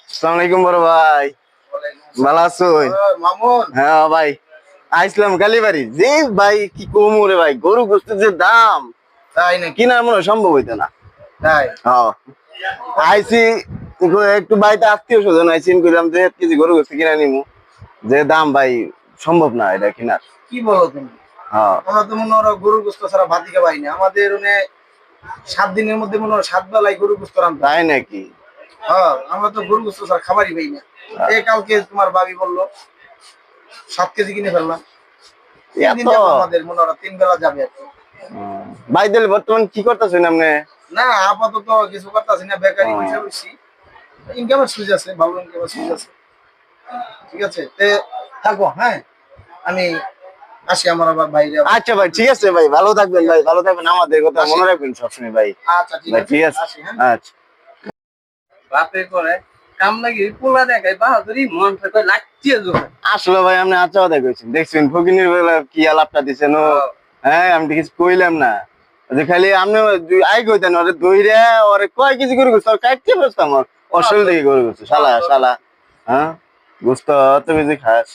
আসসালামু আলাইকুম বড় ভাই, ভালো আছো? মামুন, হ্যাঁ ভাই, আইসলাম কালীবাড়ি। যে ভাই কি কমু রে ভাই, গরু গোস্তের যে দাম তাই নাকি? কিনা মনে হয় সম্ভব হইতো না। তাই হ্যাঁ, আইসি একটু বাড়িতে আত্মীয় স্বজন আইসি, কইলাম যে 1 কেজি গরু গোস্ত কিনা নিমু। যে দাম ভাই, সম্ভব না এটা কিনার। কি বলো তুমি? হ্যাঁ আমরা তো মনে হয় গরুর গোস্ত ছাড়া ভাত দিকে পাই না। আমাদের 7 দিনের মধ্যে মনে হয় 7 বেলায় গরুর গোস্ত রান্না। তাই নাকি? হ্যাঁ, আমরা তো গরুর গোস্ত ছাড়া খাবারই পাই না। এই কালকে তোমার ভাবি বললো 7 কেজি কিনে ফেললাম। 3 দিন এত যাবো আমাদের মনে হয় 3 বেলা যাবে আর কি। ভাই দিলে বর্তমান কি করতেছেন আপনি? না, আপাতত কিছু করতেছি না, বেকারি বসে রয়েছি। ইনকামের সুযোগ আছে, ভালো ইনকামের সুযোগ আছে। ঠিক আছে, থাকো। হ্যাঁ, আমি আসি, আমার আবার বাইরে আচ্ছা ভাই, ঠিক আছে ভাই, ভালো থাকবেন ভাই, ভালো থাকবেন, আমাদের কথা মনে রাখবেন সবসময় ভাই। আচ্ছা, ঠিক ভাই আছে, ঠিক আছে, আসি। হ্যাঁ, আচ্ছা। বাপে করে কাম লাগি পোলা দেখাই বাহাদুরি মন থেকে লাগছে জোরে। আসলে ভাই আপনি আচ্ছা কথা কইছেন, দেখছেন ফকিনের বেলা কি আলাপটা দিছেন ও। হ্যাঁ, আমি তো কিছু কইলাম না, যে খালি আপনি আই কইতেন ওরে দইরা ওরে কয় কেজি করে গোস্ত কাটতে বসতাম, আমার অসল দিকে করে গোস্ত শালা শালা। হ্যাঁ, গোস্ত অত বেশি খাস?